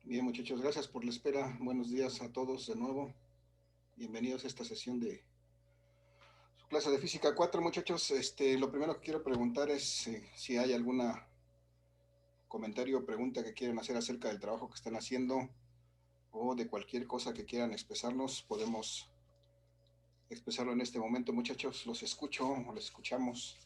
Bien, muchachos, gracias por la espera. Buenos días a todos de nuevo. Bienvenidos a esta sesión de su clase de física 4, muchachos. Lo primero que quiero preguntar es si hay alguna comentario o pregunta que quieran hacer acerca del trabajo que están haciendo o de cualquier cosa que quieran expresarnos. Podemos expresarlo en este momento, muchachos. Los escucho o les escuchamos.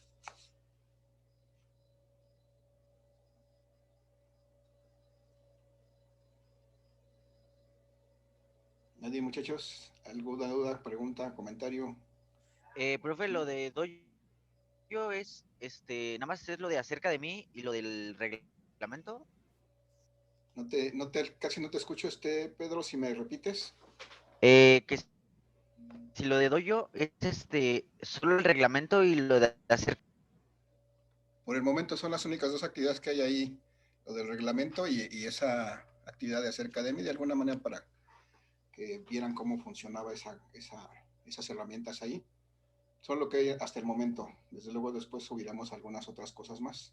Nadie, muchachos. ¿Alguna duda, pregunta, comentario? Profe, lo de doyo es, nada más es lo de acerca de mí y lo del reglamento. Casi no te escucho, Pedro, si me repites. Que si lo de doyo es solo el reglamento y lo de acerca. Por el momento son las únicas dos actividades que hay ahí, lo del reglamento y esa actividad de hacer academia, de alguna manera para que vieran cómo funcionaba esas herramientas ahí. Son lo que hay hasta el momento. Desde luego después subiremos algunas otras cosas más.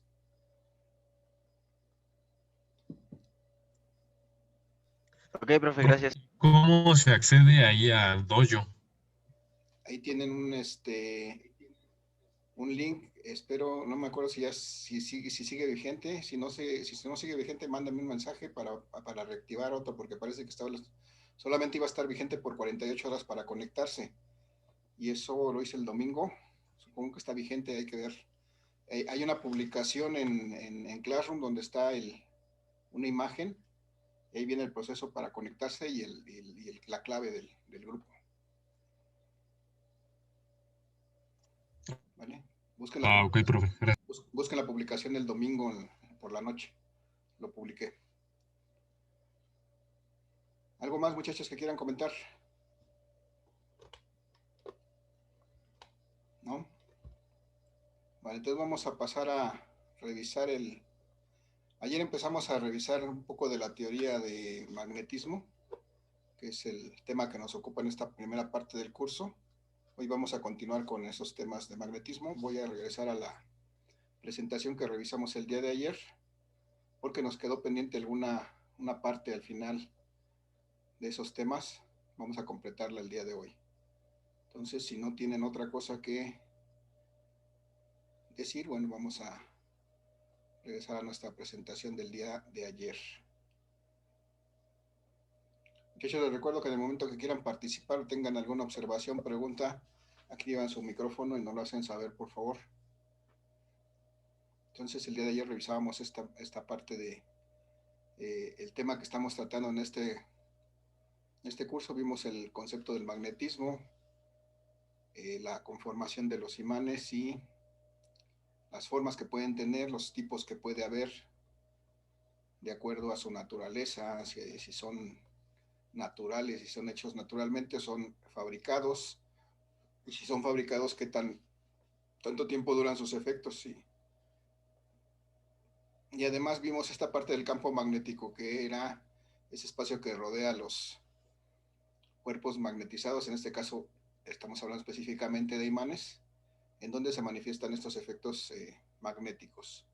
Ok, profe, gracias. ¿Cómo se accede ahí al dojo? Ahí tienen un link, espero, no me acuerdo si sigue vigente, si no sigue vigente, mándame un mensaje para reactivar otro, porque parece que solamente iba a estar vigente por 48 horas para conectarse, y eso lo hice el domingo, supongo que está vigente, hay que ver. Hay una publicación en Classroom donde está una imagen, y ahí viene el proceso para conectarse y la clave del grupo. ¿Vale? Busquen la Ok, publicación, profe. Gracias. busquen la publicación del domingo por la noche. Lo publiqué. ¿Algo más, muchachos, que quieran comentar? ¿No? Vale, entonces vamos a pasar a revisar Ayer empezamos a revisar un poco de la teoría de magnetismo, que es el tema que nos ocupa en esta primera parte del curso. Hoy vamos a continuar con esos temas de magnetismo. Voy a regresar a la presentación que revisamos el día de ayer, porque nos quedó pendiente una parte al final de esos temas. Vamos a completarla el día de hoy. Entonces, si no tienen otra cosa que decir, bueno, vamos a regresar a nuestra presentación del día de ayer. Muchachos, les recuerdo que en el momento que quieran participar o tengan alguna observación, pregunta, activan su micrófono y nos lo hacen saber, por favor. Entonces, el día de ayer revisábamos esta parte de el tema que estamos tratando en este curso. Vimos el concepto del magnetismo, la conformación de los imanes y las formas que pueden tener, los tipos que puede haber de acuerdo a su naturaleza, si son naturales, si son hechos naturalmente, son fabricados, y si son fabricados, qué tanto tiempo duran sus efectos. Y además vimos esta parte del campo magnético, que era ese espacio que rodea los cuerpos magnetizados, en este caso estamos hablando específicamente de imanes, en donde se manifiestan estos efectos magnéticos.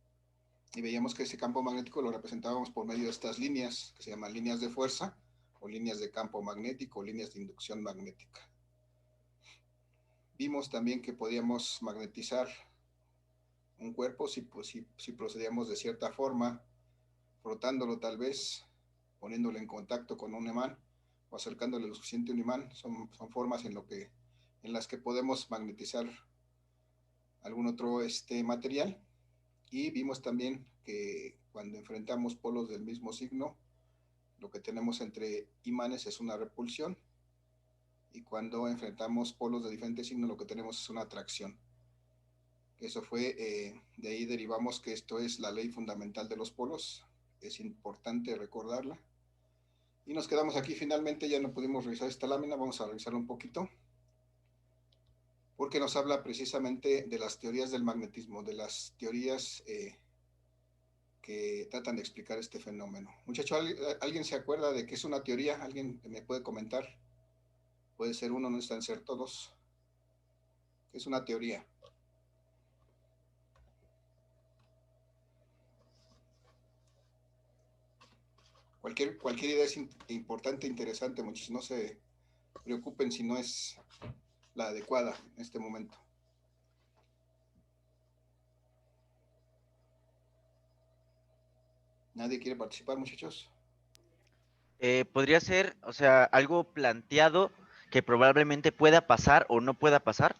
Y veíamos que ese campo magnético lo representábamos por medio de estas líneas, que se llaman líneas de fuerza, o líneas de campo magnético, o líneas de inducción magnética. Vimos también que podíamos magnetizar un cuerpo si procedíamos de cierta forma, frotándolo tal vez, poniéndolo en contacto con un imán o acercándole lo suficiente a un imán. Son formas en las que podemos magnetizar algún otro material. Y vimos también que cuando enfrentamos polos del mismo signo, lo que tenemos entre imanes es una repulsión, y cuando enfrentamos polos de diferentes signos, lo que tenemos es una atracción. Eso fue, de ahí derivamos que esto es la ley fundamental de los polos, es importante recordarla. Y nos quedamos aquí, finalmente ya no pudimos revisar esta lámina, vamos a revisarla un poquito, porque nos habla precisamente de las teorías del magnetismo, de las teorías que tratan de explicar este fenómeno. Muchacho, ¿alguien se acuerda de qué es una teoría? ¿Alguien me puede comentar? Puede ser uno, no necesitan ser todos. ¿Qué es una teoría? Cualquier idea es importante, interesante, muchachos. No se preocupen si no es la adecuada en este momento. ¿Nadie quiere participar, muchachos? Podría ser, o sea, algo planteado que probablemente pueda pasar o no pueda pasar.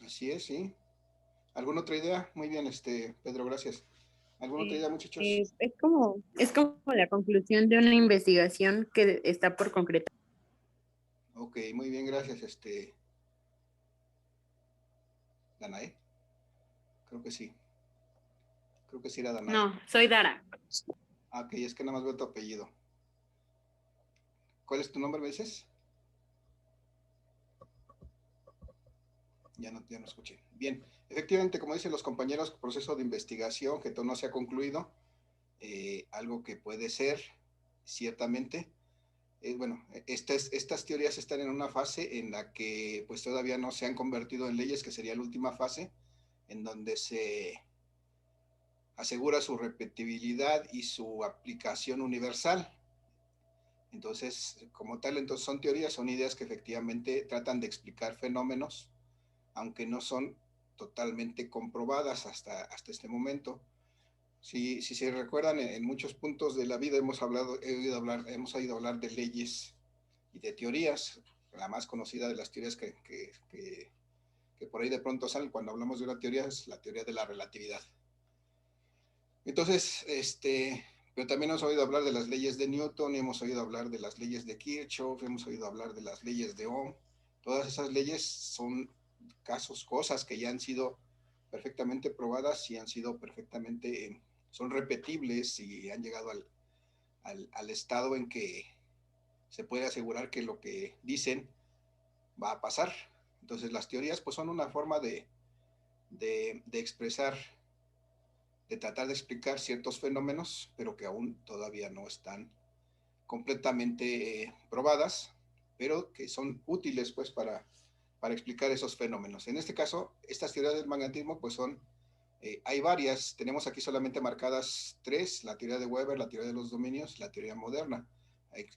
Así es, sí. ¿Alguna otra idea? Muy bien, Pedro, gracias. ¿Alguna otra idea, muchachos? Es como la conclusión de una investigación que está por concretar. Ok, muy bien, gracias, Danae. Creo que sí. Creo que sí era Danae. No, soy Dara. Ah, ok, es que nada más veo tu apellido. ¿Cuál es tu nombre, me dices? Ya no escuché. Bien, efectivamente, como dicen los compañeros, proceso de investigación que todo no se ha concluido, algo que puede ser, ciertamente. Bueno, estas teorías están en una fase en la que pues todavía no se han convertido en leyes, que sería la última fase, en donde se asegura su repetibilidad y su aplicación universal. Entonces, como tal, entonces son teorías, son ideas que efectivamente tratan de explicar fenómenos, aunque no son totalmente comprobadas hasta este momento. Si se recuerdan, en muchos puntos de la vida hemos oído hablar de leyes y de teorías. La más conocida de las teorías que por ahí de pronto salen cuando hablamos de una teoría es la teoría de la relatividad. Entonces, pero también hemos oído hablar de las leyes de Newton, hemos oído hablar de las leyes de Kirchhoff, hemos oído hablar de las leyes de Ohm. Todas esas leyes son cosas que ya han sido perfectamente probadas y han sido perfectamente, son repetibles y han llegado al estado en que se puede asegurar que lo que dicen va a pasar. Entonces las teorías pues son una forma de expresar, de tratar de explicar ciertos fenómenos, pero que aún todavía no están completamente probadas, pero que son útiles pues para explicar esos fenómenos. En este caso, estas teorías del magnetismo pues hay varias, tenemos aquí solamente marcadas tres: la teoría de Weber, la teoría de los dominios, la teoría moderna.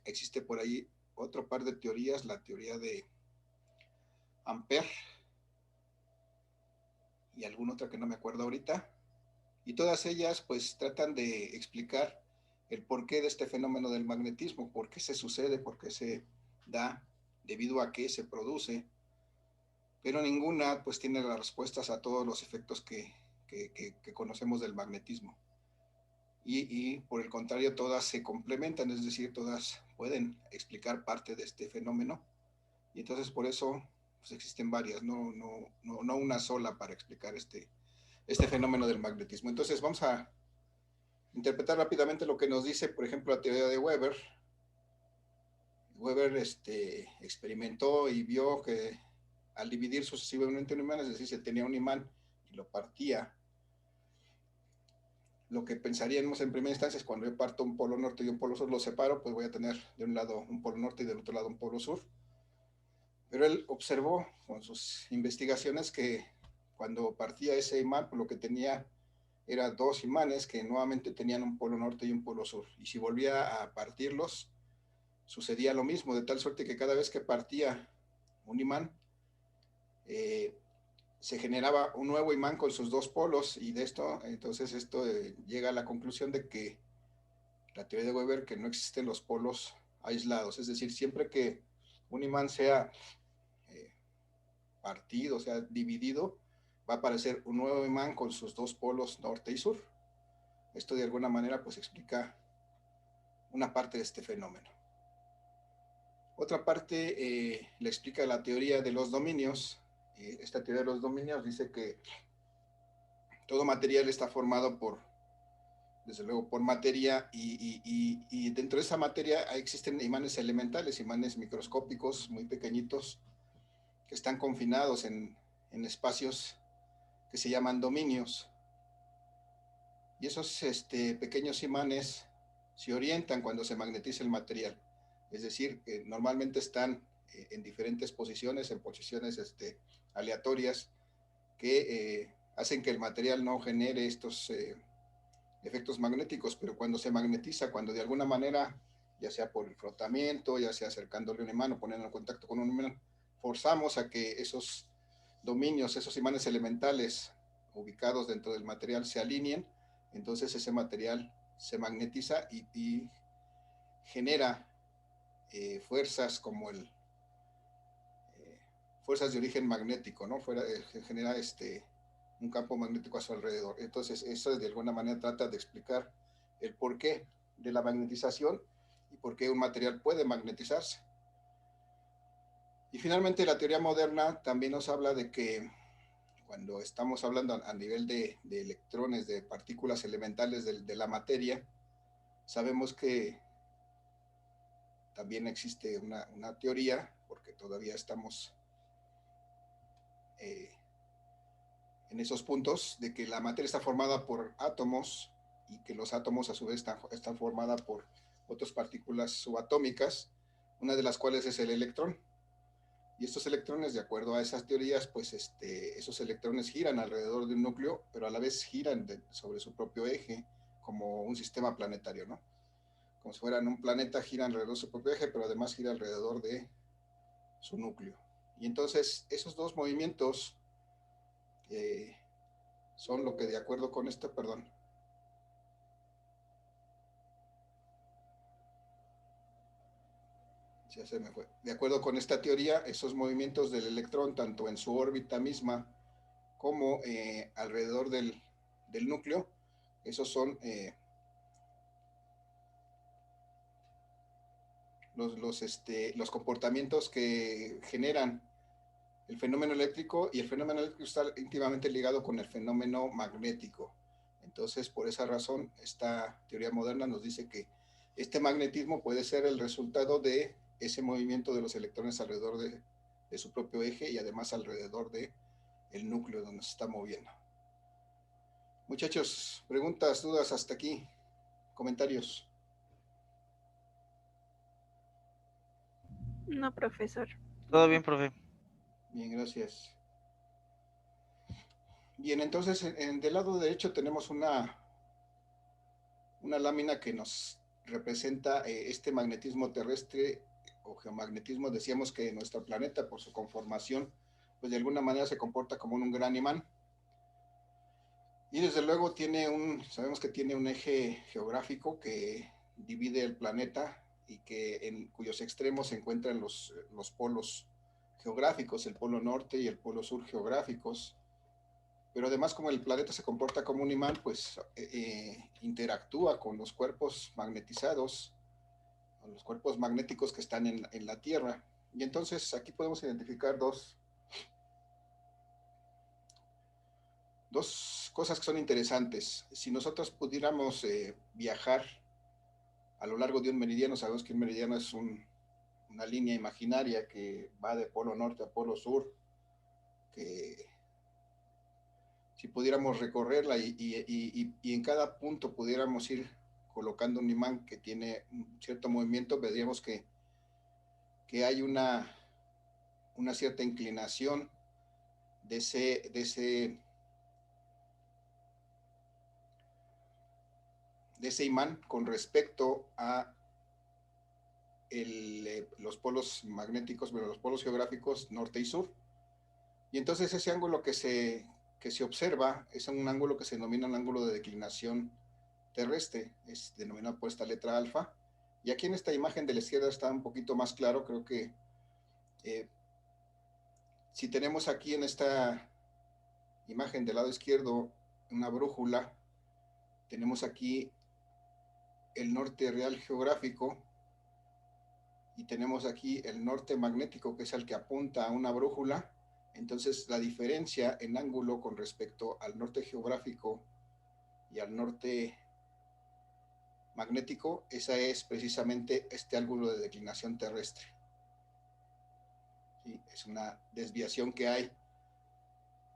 Existe por ahí otro par de teorías, la teoría de Ampère y alguna otra que no me acuerdo ahorita, y todas ellas pues tratan de explicar el porqué de este fenómeno del magnetismo, por qué se sucede, por qué se da, debido a qué se produce, pero ninguna pues tiene las respuestas a todos los efectos que conocemos del magnetismo. Y por el contrario, todas se complementan, es decir, todas pueden explicar parte de este fenómeno, y entonces por eso pues existen varias, no una sola para explicar este fenómeno del magnetismo. Entonces vamos a interpretar rápidamente lo que nos dice, por ejemplo, la teoría de Weber. Weber experimentó y vio que al dividir sucesivamente un imán, es decir, se tenía un imán y lo partía, lo que pensaríamos en primera instancia es cuando yo parto un polo norte y un polo sur, lo separo, pues voy a tener de un lado un polo norte y del otro lado un polo sur. Pero él observó con sus investigaciones que cuando partía ese imán, pues lo que tenía era dos imanes que nuevamente tenían un polo norte y un polo sur. Y si volvía a partirlos, sucedía lo mismo, de tal suerte que cada vez que partía un imán, se generaba un nuevo imán con sus dos polos, y de esto, entonces esto llega a la conclusión de que la teoría de Weber, que no existen los polos aislados, es decir, siempre que un imán sea partido, o sea, dividido, va a aparecer un nuevo imán con sus dos polos norte y sur. Esto de alguna manera pues explica una parte de este fenómeno. Otra parte le explica la teoría de los dominios. Esta teoría de los dominios dice que todo material está formado desde luego, por materia, y dentro de esa materia existen imanes elementales, imanes microscópicos muy pequeñitos, que están confinados en espacios que se llaman dominios. Y esos pequeños imanes se orientan cuando se magnetiza el material. Es decir, que normalmente están en diferentes posiciones, en posiciones aleatorias, que hacen que el material no genere estos efectos magnéticos, pero cuando se magnetiza, cuando de alguna manera ya sea por el frotamiento, ya sea acercándole un imán o poniendo en contacto con un imán, forzamos a que esos dominios, esos imanes elementales ubicados dentro del material se alineen, entonces ese material se magnetiza y genera fuerzas como fuerzas de origen magnético, ¿no? Genera un campo magnético a su alrededor. Entonces, eso de alguna manera trata de explicar el porqué de la magnetización y por qué un material puede magnetizarse. Y finalmente, la teoría moderna también nos habla de que cuando estamos hablando a nivel de electrones, de partículas elementales de la materia, sabemos que también existe una teoría, porque todavía estamos en esos puntos, de que la materia está formada por átomos y que los átomos a su vez están formados por otras partículas subatómicas, una de las cuales es el electrón. Y estos electrones, de acuerdo a esas teorías, pues esos electrones giran alrededor de un núcleo, pero a la vez giran sobre su propio eje, como un sistema planetario, ¿no? Como si fueran un planeta, giran alrededor de su propio eje, pero además gira alrededor de su núcleo. Y entonces esos dos movimientos son lo que, de acuerdo con esto, perdón, ya se me fue. De acuerdo con esta teoría, esos movimientos del electrón, tanto en su órbita misma como alrededor del núcleo, esos son los comportamientos que generan el fenómeno eléctrico, y el fenómeno eléctrico está íntimamente ligado con el fenómeno magnético. Entonces, por esa razón, esta teoría moderna nos dice que este magnetismo puede ser el resultado de ese movimiento de los electrones alrededor de su propio eje y además alrededor del núcleo donde se está moviendo. Muchachos, preguntas, dudas hasta aquí, comentarios. No, profesor. Todo bien, profe. Bien, gracias. Bien, entonces del lado derecho tenemos una lámina que nos representa este magnetismo terrestre o geomagnetismo. Decíamos que nuestro planeta, por su conformación, pues de alguna manera se comporta como un gran imán. Y desde luego sabemos que tiene un eje geográfico que divide el planeta y en cuyos extremos se encuentran los polos geográficos, el polo norte y el polo sur geográficos. Pero además, como el planeta se comporta como un imán, pues interactúa con los cuerpos magnetizados, con los cuerpos magnéticos que están en la Tierra. Y entonces aquí podemos identificar dos cosas que son interesantes. Si nosotros pudiéramos viajar a lo largo de un meridiano, sabemos que un meridiano es una línea imaginaria que va de polo norte a polo sur, que si pudiéramos recorrerla y en cada punto pudiéramos ir colocando un imán que tiene un cierto movimiento, veríamos que hay una cierta inclinación de ese imán con respecto a los polos magnéticos, bueno, los polos geográficos norte y sur. Y entonces ese ángulo que se observa es un ángulo que se denomina un ángulo de declinación terrestre, es denominado por esta letra alfa. Y aquí en esta imagen de la izquierda está un poquito más claro. Creo que si tenemos aquí en esta imagen del lado izquierdo una brújula, tenemos aquí el norte real geográfico y tenemos aquí el norte magnético, que es el que apunta a una brújula. Entonces la diferencia en ángulo con respecto al norte geográfico y al norte magnético, esa es precisamente este ángulo de declinación terrestre. ¿Sí? Es una desviación que hay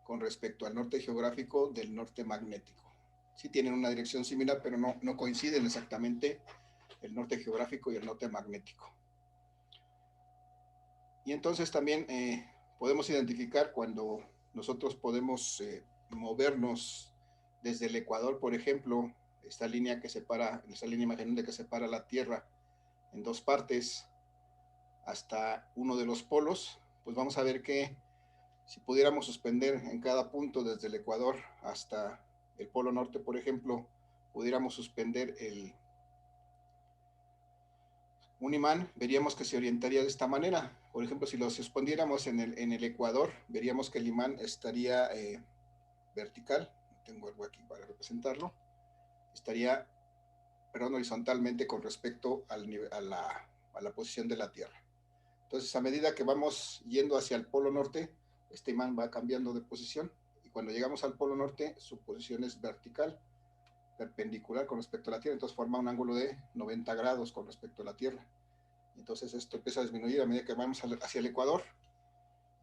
con respecto al norte geográfico del norte magnético. Sí tienen una dirección similar, pero no coinciden exactamente el norte geográfico y el norte magnético. Y entonces también podemos identificar cuando nosotros podemos movernos desde el Ecuador, por ejemplo, esta línea imaginante que separa la Tierra en dos partes hasta uno de los polos, pues vamos a ver que si pudiéramos suspender en cada punto desde el ecuador hasta el polo norte, por ejemplo, pudiéramos suspender un imán, veríamos que se orientaría de esta manera. Por ejemplo, si lo suspendiéramos en el ecuador, veríamos que el imán estaría vertical, tengo algo aquí para representarlo, estaría, perdón, horizontalmente con respecto a la posición de la Tierra. Entonces, a medida que vamos yendo hacia el polo norte, este imán va cambiando de posición, y cuando llegamos al polo norte, su posición es vertical, perpendicular con respecto a la Tierra, entonces forma un ángulo de 90 grados con respecto a la Tierra. Entonces esto empieza a disminuir a medida que vamos hacia el ecuador,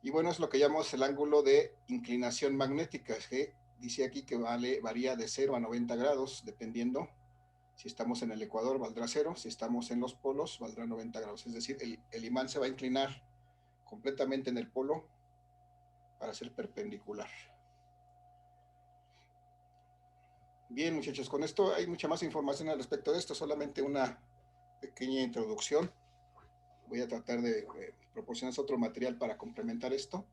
y bueno, es lo que llamamos el ángulo de inclinación magnética, que dice aquí que varía de 0 a 90 grados, dependiendo. Si estamos en el ecuador valdrá 0, si estamos en los polos valdrá 90 grados, es decir, el imán se va a inclinar completamente en el polo para ser perpendicular. Bien, muchachos, con esto hay mucha más información al respecto de esto, solamente una pequeña introducción. Voy a tratar de proporcionar otro material para complementar esto,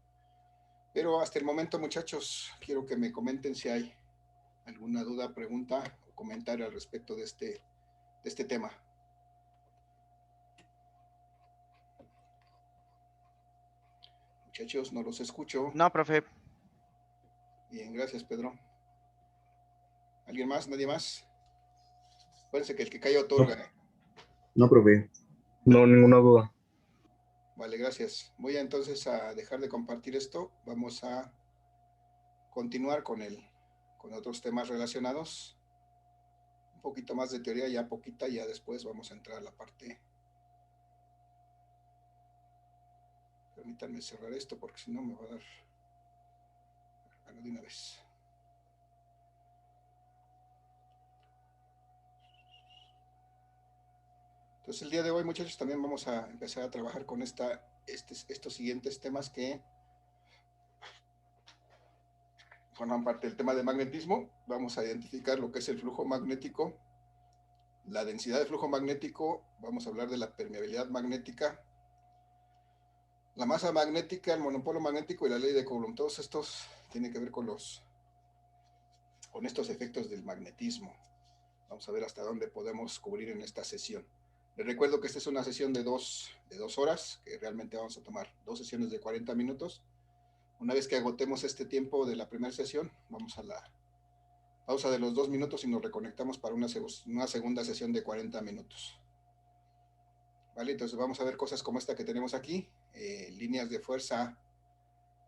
pero hasta el momento, muchachos, quiero que me comenten si hay alguna duda, pregunta o comentario al respecto de este tema. Muchachos, no los escucho. No, profe. Bien, gracias, Pedro. ¿Alguien más? ¿Nadie más? Acuérdense que el que calla otorga. No, profe. No, ninguna duda. Vale, gracias. Voy entonces a dejar de compartir esto. Vamos a continuar con otros temas relacionados. Un poquito más de teoría, ya poquita, ya después vamos a entrar a la parte. Permítanme cerrar esto porque si no me va a dar de una vez. Entonces el día de hoy, muchachos, también vamos a empezar a trabajar con estos siguientes temas que forman parte del tema de magnetismo. Vamos a identificar lo que es el flujo magnético, la densidad de flujo magnético, vamos a hablar de la permeabilidad magnética, la masa magnética, el monopolo magnético y la ley de Coulomb. Todos estos tienen que ver con estos efectos del magnetismo. Vamos a ver hasta dónde podemos cubrir en esta sesión. Les recuerdo que esta es una sesión de dos horas, que realmente vamos a tomar 2 sesiones de 40 minutos. Una vez que agotemos este tiempo de la primera sesión, vamos a la pausa de los 2 minutos y nos reconectamos para una segunda sesión de 40 minutos. ¿Vale? Entonces vamos a ver cosas como esta que tenemos aquí, líneas de fuerza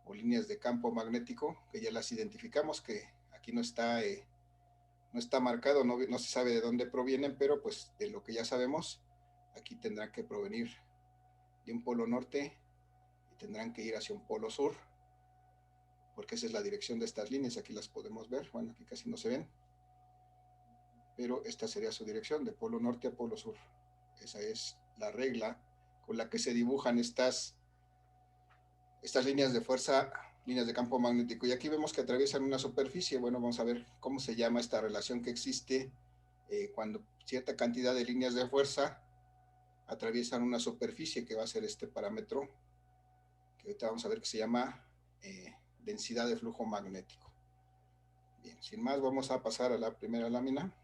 o líneas de campo magnético, que ya las identificamos, que aquí no está marcado, no se sabe de dónde provienen, pero pues de lo que ya sabemos, aquí tendrán que provenir de un polo norte y tendrán que ir hacia un polo sur, porque esa es la dirección de estas líneas. Aquí las podemos ver, bueno, aquí casi no se ven, pero esta sería su dirección, de polo norte a polo sur. Esa es la regla con la que se dibujan estas líneas de fuerza, líneas de campo magnético. Y aquí vemos que atraviesan una superficie. Bueno, vamos a ver cómo se llama esta relación que existe cuando cierta cantidad de líneas de fuerza atraviesan una superficie, que va a ser este parámetro, que ahorita vamos a ver, que se llama densidad de flujo magnético. Bien, sin más, vamos a pasar a la primera lámina.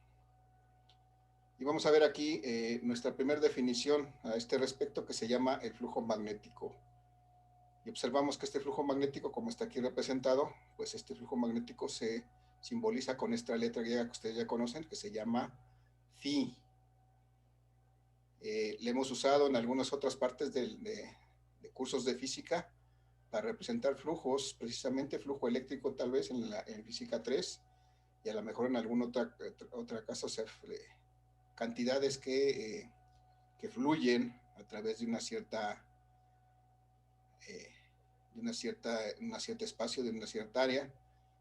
Y vamos a ver aquí nuestra primera definición a este respecto, que se llama el flujo magnético. Y observamos que este flujo magnético, como está aquí representado, pues este flujo magnético se simboliza con esta letra griega que ustedes ya conocen, que se llama Phi. Le hemos usado en algunas otras partes de cursos de física para representar flujos, precisamente flujo eléctrico tal vez en física 3, y a lo mejor en algún otra caso, cantidades que fluyen a través de un cierto espacio, de una cierta área.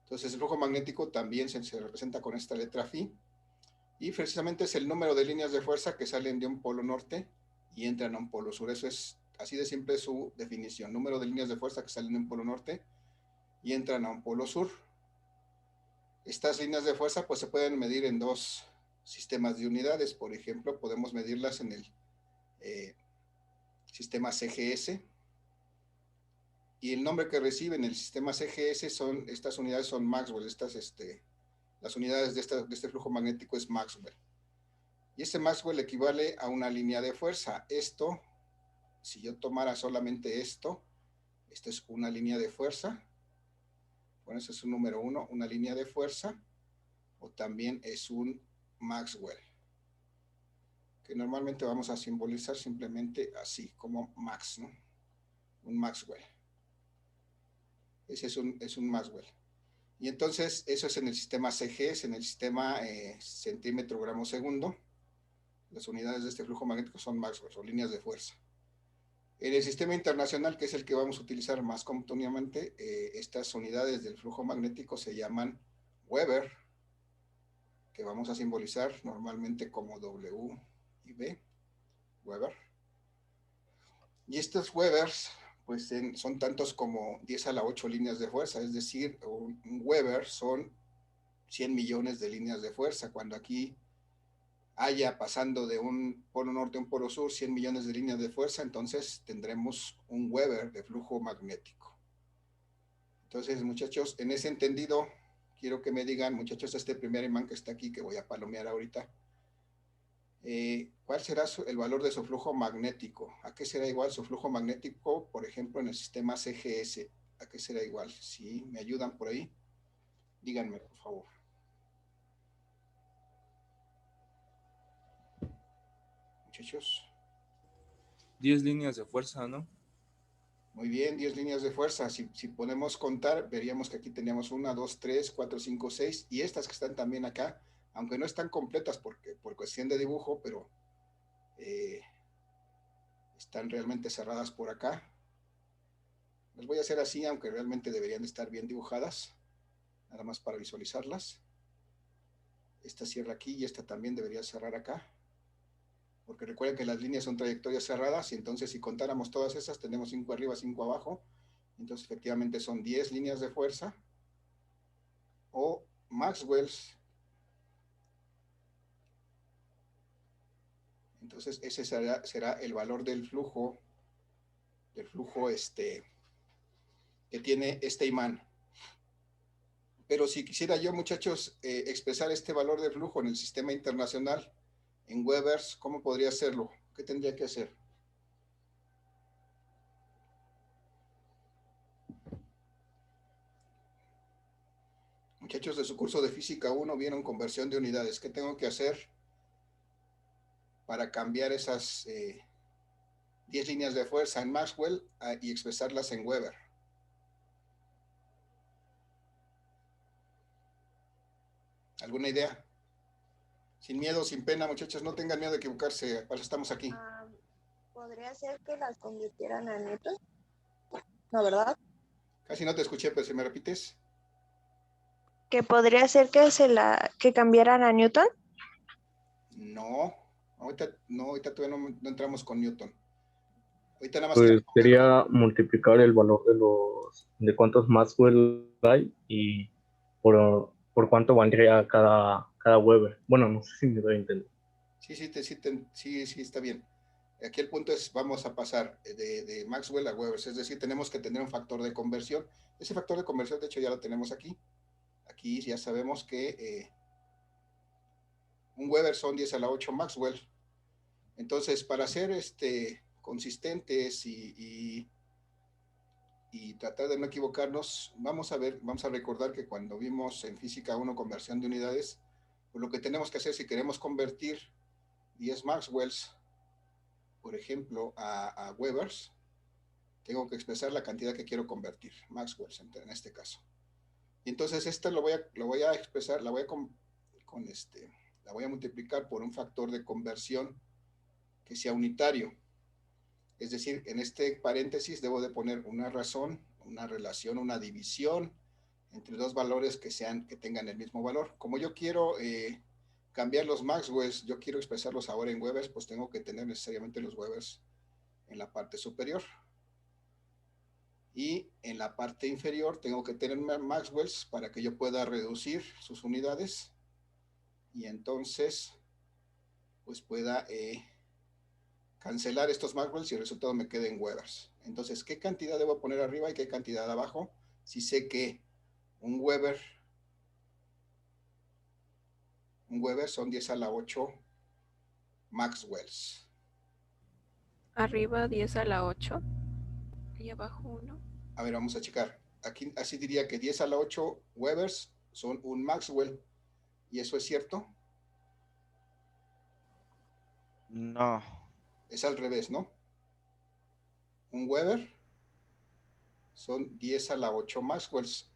Entonces el flujo magnético también se representa con esta letra Phi, y precisamente es el número de líneas de fuerza que salen de un polo norte y entran a un polo sur. Eso es así de simple su definición: número de líneas de fuerza que salen de un polo norte y entran a un polo sur. Estas líneas de fuerza pues se pueden medir en dos sistemas de unidades. Por ejemplo, podemos medirlas en sistema CGS. Y el nombre que recibe en el sistema CGS son, estas unidades son Maxwell, las unidades de este flujo magnético es Maxwell. Y este Maxwell equivale a una línea de fuerza. Esto, si yo tomara solamente esto es una línea de fuerza. Bueno, ese es un número 1, una línea de fuerza, o también es un Maxwell, que normalmente vamos a simbolizar simplemente así, como Max, ¿no? Un Maxwell. Ese es un Maxwell. Y entonces, eso es en el sistema CGS, en el sistema centímetro gramo segundo. Las unidades de este flujo magnético son Maxwell, o líneas de fuerza. En el sistema internacional, que es el que vamos a utilizar más continuamente, estas unidades del flujo magnético se llaman Weber, que vamos a simbolizar normalmente como W y B, Weber. Y estos Webers, pues son tantos como 10 a la 8 líneas de fuerza, es decir, un Weber son 100 millones de líneas de fuerza, cuando aquí haya pasando de un polo norte a un polo sur 100 millones de líneas de fuerza, entonces tendremos un Weber de flujo magnético. Entonces, muchachos, en ese entendido, quiero que me digan, muchachos, este primer imán que está aquí, que voy a palomear ahorita, ¿cuál será el valor de su flujo magnético? ¿A qué será igual su flujo magnético, por ejemplo, en el sistema CGS? ¿A qué será igual? Si me ayudan por ahí, díganme, por favor. Muchachos. 10 líneas de fuerza, ¿no? Muy bien, 10 líneas de fuerza. Si podemos contar, veríamos que aquí teníamos 1, 2, 3, 4, 5, 6. Y estas que están también acá, aunque no están completas por cuestión de dibujo, pero están realmente cerradas por acá. Las voy a hacer así, aunque realmente deberían estar bien dibujadas, nada más para visualizarlas. Esta cierra aquí y esta también debería cerrar acá, porque recuerden que las líneas son trayectorias cerradas, y entonces si contáramos todas esas, tenemos 5 arriba, 5 abajo, entonces efectivamente son 10 líneas de fuerza, o Maxwell's. Entonces ese será el valor del flujo que tiene este imán. Pero si quisiera yo, muchachos, expresar este valor de flujo en el sistema internacional, en Webers, ¿cómo podría hacerlo? ¿Qué tendría que hacer? Muchachos de su curso de Física 1 vieron conversión de unidades. ¿Qué tengo que hacer para cambiar esas 10 líneas de fuerza en Maxwell y expresarlas en Weber? ¿Alguna idea? Sin miedo, sin pena, muchachos, no tengan miedo de equivocarse, para eso estamos aquí. ¿Podría ser que las convirtieran a Newton? No, ¿verdad? Casi no te escuché, pero si me repites. ¿Que podría ser que cambiaran a Newton? No, ahorita todavía no entramos con Newton. Ahorita nada más Pues sería multiplicar el valor de cuántos Maxwell hay y por cuánto valdría cada Weber. Bueno, no sé si me doy a entender. Sí, está bien. Aquí el punto es, vamos a pasar de Maxwell a Weber, es decir, tenemos que tener un factor de conversión. Ese factor de conversión, de hecho, ya lo tenemos aquí. Aquí ya sabemos que un Weber son 10 a la 8 Maxwell. Entonces, para ser consistentes y tratar de no equivocarnos, vamos a recordar que cuando vimos en Física 1 conversión de unidades, pues lo que tenemos que hacer si queremos convertir 10 Maxwells, por ejemplo, a Webers, tengo que expresar la cantidad que quiero convertir, Maxwells en este caso. Y entonces lo voy a expresar, la voy a multiplicar por un factor de conversión que sea unitario. Es decir, en este paréntesis debo de poner una razón, una relación, una división entre dos valores que tengan el mismo valor. Como yo quiero cambiar los Maxwells, yo quiero expresarlos ahora en Webers, pues tengo que tener necesariamente los Webers en la parte superior. Y en la parte inferior tengo que tener Maxwells para que yo pueda reducir sus unidades y entonces pues pueda cancelar estos Maxwells y el resultado me queda en Webers. Entonces, ¿qué cantidad debo poner arriba y qué cantidad abajo? Si sé que un Weber son 10 a la 8 Maxwells. Arriba 10 a la 8 y abajo 1. A ver, vamos a checar. Aquí así diría que 10 a la 8 Webers son un Maxwell. ¿Y eso es cierto? No. Es al revés, ¿no? Un Weber son 10 a la 8 Maxwells.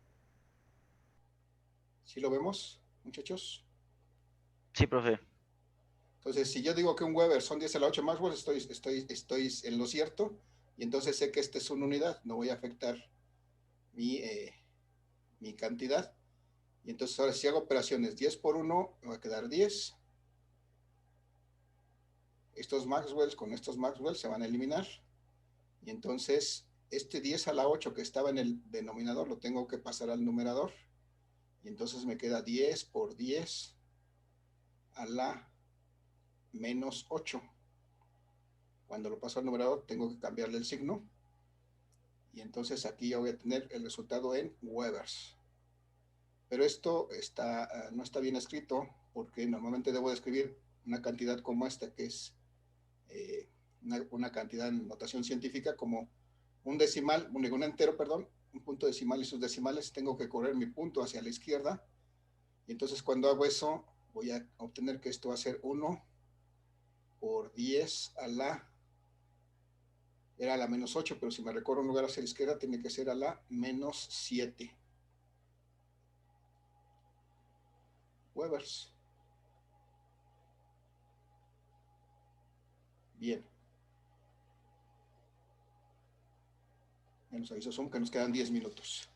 ¿Sí lo vemos, muchachos? Sí, profe. Entonces, si yo digo que un Weber son 10 a la 8 Maxwells, estoy en lo cierto, y entonces sé que esta es una unidad, no voy a afectar mi cantidad. Y entonces ahora si hago operaciones 10 por 1, me va a quedar 10. Estos Maxwells con estos Maxwells se van a eliminar. Y entonces este 10 a la 8 que estaba en el denominador lo tengo que pasar al numerador. Y entonces me queda 10 por 10 a la menos 8. Cuando lo paso al numerador tengo que cambiarle el signo. Y entonces aquí ya voy a tener el resultado en Webers. Pero esto no está bien escrito porque normalmente debo de escribir una cantidad como esta, que es una cantidad en notación científica como un decimal, un entero, perdón, un punto decimal y sus decimales. Tengo que correr mi punto hacia la izquierda. Y entonces cuando hago eso, voy a obtener que esto va a ser 1 por 10 a la... Era a la menos 8, pero si me recorro un lugar hacia la izquierda, tiene que ser a la menos 7. Webers. Bien. Nos avisó Zoom que nos quedan 10 minutos.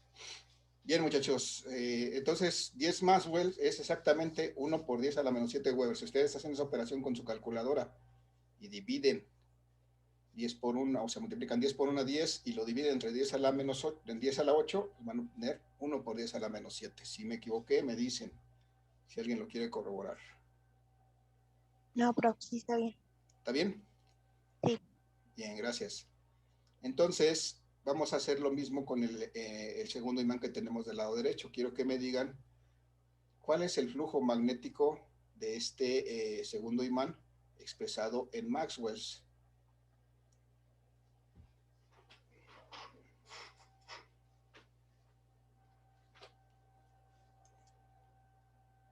Bien, muchachos. Entonces, 10 Maxwell es exactamente 1 por 10 a la menos 7 Webers. Si ustedes hacen esa operación con su calculadora y dividen 10 por 1, o sea, multiplican 10 por 1 a 10 y lo dividen entre 10 a la menos 8, en 10 a la 8, van a obtener 1 por 10 a la menos 7. Si me equivoqué, me dicen, si alguien lo quiere corroborar. No, profe, sí está bien. ¿Está bien? Sí. Bien, gracias. Entonces, vamos a hacer lo mismo con el segundo imán que tenemos del lado derecho. Quiero que me digan cuál es el flujo magnético de este segundo imán expresado en Maxwells.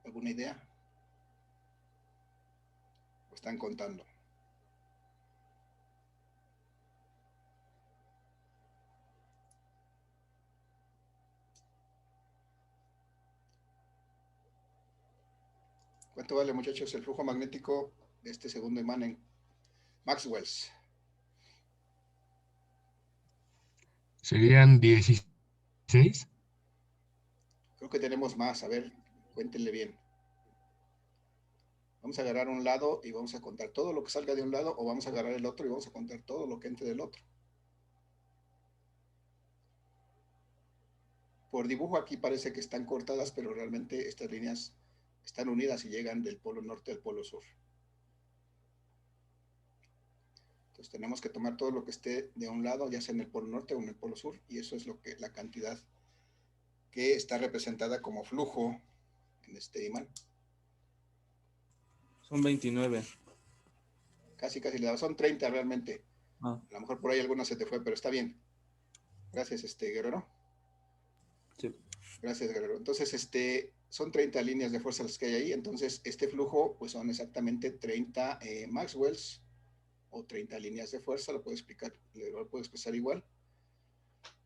¿Alguna idea? ¿O están contando? ¿Cuánto vale, muchachos, el flujo magnético de este segundo imán en Maxwells? Serían 16. Creo que tenemos más. A ver, cuéntenle bien. Vamos a agarrar un lado y vamos a contar todo lo que salga de un lado, o vamos a agarrar el otro y vamos a contar todo lo que entre del otro. Por dibujo aquí parece que están cortadas, pero realmente estas líneas están unidas y llegan del polo norte al polo sur. Entonces tenemos que tomar todo lo que esté de un lado, ya sea en el polo norte o en el polo sur, y eso es la cantidad que está representada como flujo en este imán. Son 29. Casi le daba. Son 30 realmente. Ah, A lo mejor por ahí alguna se te fue, pero está bien. Gracias, Guerrero. sí. Gracias, Guerrero. Entonces, son 30 líneas de fuerza las que hay ahí. Entonces, este flujo, pues son exactamente 30 Maxwells o 30 líneas de fuerza. Lo puedo expresar igual.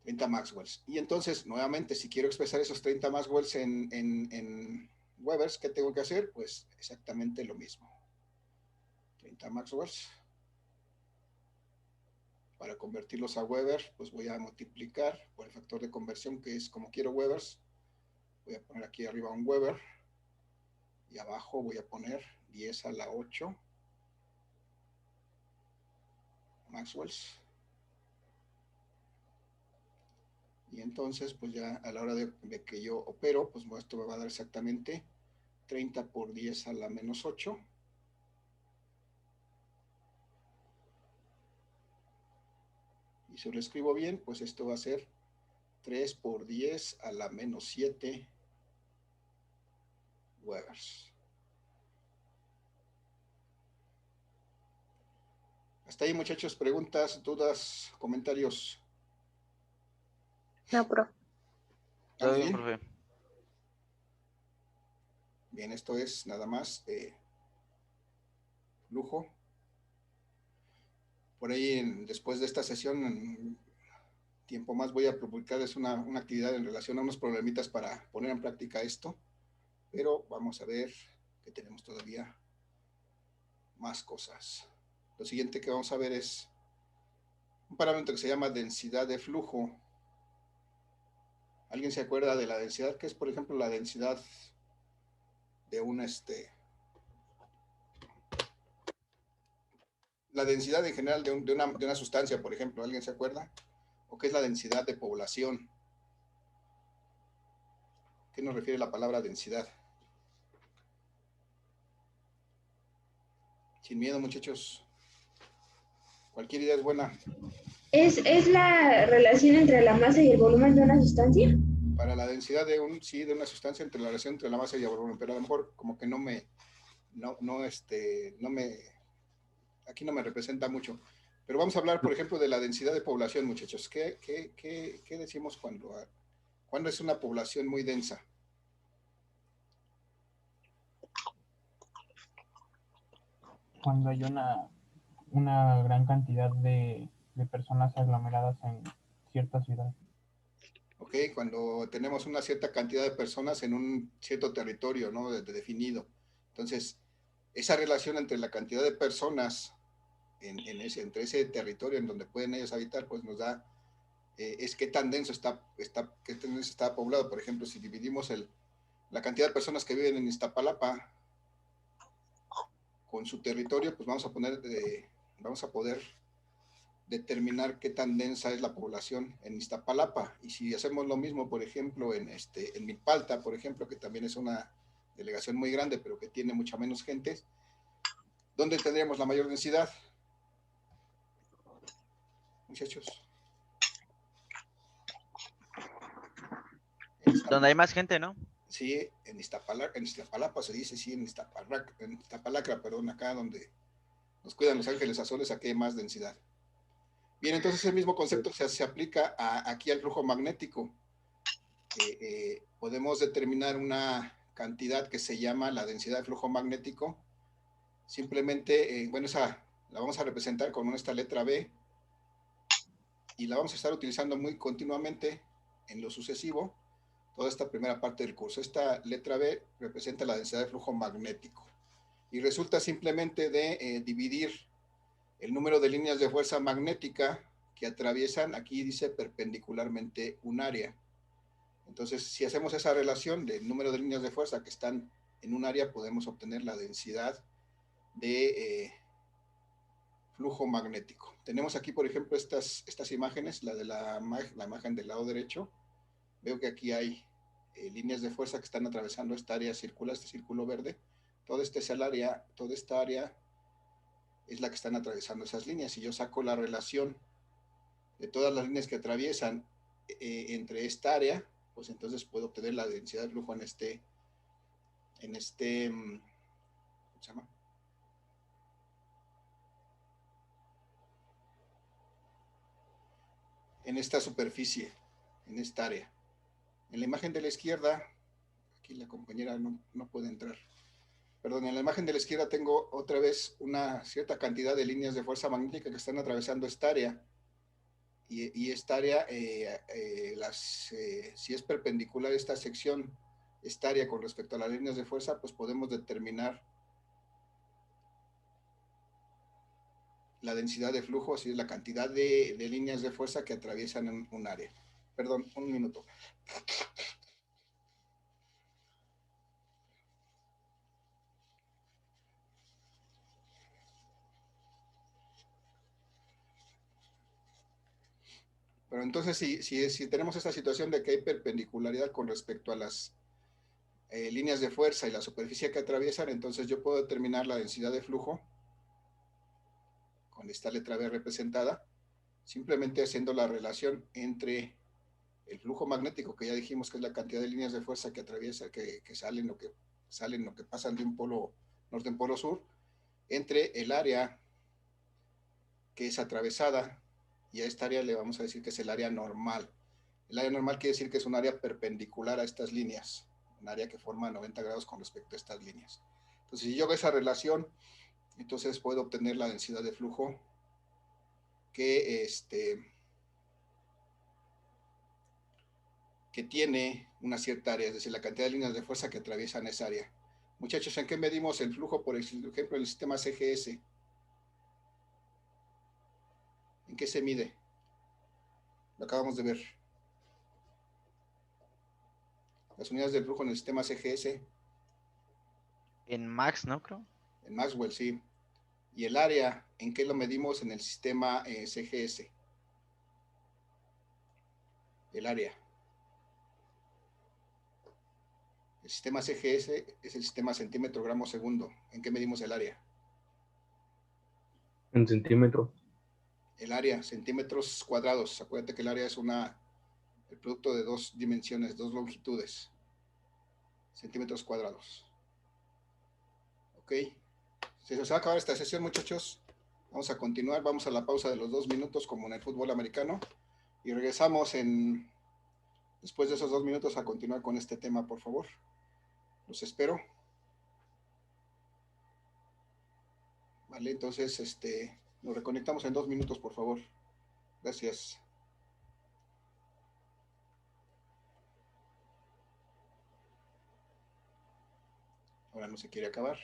30 Maxwells. Y entonces, nuevamente, si quiero expresar esos 30 Maxwells en Webers, ¿qué tengo que hacer? Pues exactamente lo mismo. 30 Maxwells. Para convertirlos a Weber, pues voy a multiplicar por el factor de conversión, que es como quiero Webers. Voy a poner aquí arriba un Weber. Y abajo voy a poner 10 a la 8 Maxwells. Y entonces, pues ya a la hora de que yo opero, pues esto me va a dar exactamente 30 por 10 a la menos 8. Y si lo escribo bien, pues esto va a ser 3 por 10 a la menos 7 Webers. Hasta ahí, muchachos, preguntas, dudas, comentarios. No, profe. Todo ¿Estamos bien, bien? profe. Bien, esto es nada más flujo. Por ahí, después de esta sesión, en tiempo más voy a publicarles una actividad en relación a unos problemitas para poner en práctica esto. Pero vamos a ver que tenemos todavía más cosas. Lo siguiente que vamos a ver es un parámetro que se llama densidad de flujo. ¿Alguien se acuerda de la densidad? ¿Qué es, por ejemplo, la densidad de la densidad en general de una sustancia, por ejemplo? ¿Alguien se acuerda? ¿O qué es la densidad de población? ¿Qué nos refiere la palabra densidad? Sin miedo, muchachos. Cualquier idea es buena. ¿Es la relación entre la masa y el volumen de una sustancia? Para la densidad de una sustancia, entre la relación entre la masa y el volumen, pero a lo mejor como que aquí no me representa mucho. Pero vamos a hablar, por ejemplo, de la densidad de población, muchachos. ¿Qué decimos cuando es una población muy densa? Cuando hay una gran cantidad de personas aglomeradas en cierta ciudad. ¿Ok? Cuando tenemos una cierta cantidad de personas en un cierto territorio, ¿no? Definido. Entonces, esa relación entre la cantidad de personas entre ese territorio en donde pueden ellos habitar, pues nos da, es qué tan denso está poblado. Por ejemplo, si dividimos la cantidad de personas que viven en Iztapalapa con su territorio, pues vamos a poder determinar qué tan densa es la población en Iztapalapa. Y si hacemos lo mismo, por ejemplo, en Milpalta, por ejemplo, que también es una delegación muy grande, pero que tiene mucha menos gente, ¿dónde tendríamos la mayor densidad? Muchachos. Donde hay más gente, ¿no? Sí, en Iztapalapa se dice, sí, en Iztapalacra, perdón, acá donde nos cuidan los ángeles azules, aquí hay más densidad. Bien, entonces el mismo concepto se aplica aquí al flujo magnético. Podemos determinar una cantidad que se llama la densidad de flujo magnético. Simplemente, bueno, esa la vamos a representar con esta letra B y la vamos a estar utilizando muy continuamente en lo sucesivo, toda esta primera parte del curso. Esta letra B representa la densidad de flujo magnético y resulta simplemente de dividir el número de líneas de fuerza magnética que atraviesan, aquí dice perpendicularmente un área. Entonces, si hacemos esa relación del número de líneas de fuerza que están en un área, podemos obtener la densidad de flujo magnético. Tenemos aquí, por ejemplo, estas imágenes, la de la imagen del lado derecho. Veo que aquí hay líneas de fuerza que están atravesando esta área circular, este círculo verde. Todo este es el área, toda esta área es la que están atravesando esas líneas. Si yo saco la relación de todas las líneas que atraviesan entre esta área, pues entonces puedo obtener la densidad de flujo ¿cómo se llama? En esta superficie, en esta área. En la imagen de la izquierda, aquí la compañera no puede entrar. Perdón, en la imagen de la izquierda tengo otra vez una cierta cantidad de líneas de fuerza magnética que están atravesando esta área. Y esta área, si es perpendicular esta sección, esta área con respecto a las líneas de fuerza, pues podemos determinar la densidad de flujo, así es la cantidad de líneas de fuerza que atraviesan un área. Perdón, un minuto. Pero entonces, si tenemos esta situación de que hay perpendicularidad con respecto a las líneas de fuerza y la superficie que atraviesan, entonces yo puedo determinar la densidad de flujo con esta letra B representada, simplemente haciendo la relación entre el flujo magnético, que ya dijimos que es la cantidad de líneas de fuerza que atraviesa, que salen o que pasan de un polo norte en polo sur, entre el área que es atravesada, y a esta área le vamos a decir que es el área normal. El área normal quiere decir que es un área perpendicular a estas líneas, un área que forma 90 grados con respecto a estas líneas. Entonces, si yo hago esa relación, entonces puedo obtener la densidad de flujo que tiene una cierta área, es decir, la cantidad de líneas de fuerza que atraviesan esa área. Muchachos, ¿en qué medimos el flujo, por ejemplo, en el sistema CGS? ¿En qué se mide? Lo acabamos de ver. Las unidades del flujo en el sistema CGS. En Max, ¿no? Creo. En Maxwell, sí. ¿Y el área, en qué lo medimos en el sistema CGS? El área. El sistema CGS es el sistema centímetro gramo segundo. ¿En qué medimos el área? En centímetros. El área, centímetros cuadrados. Acuérdate que el área es el producto de dos dimensiones, dos longitudes. Centímetros cuadrados. Ok. Se nos va a acabar esta sesión, muchachos. Vamos a continuar. Vamos a la pausa de los 2 minutos, como en el fútbol americano. Y regresamos después de esos 2 minutos a continuar con este tema, por favor. Los espero. Vale, entonces, nos reconectamos en 2 minutos, por favor. Gracias. Ahora no se quiere acabar.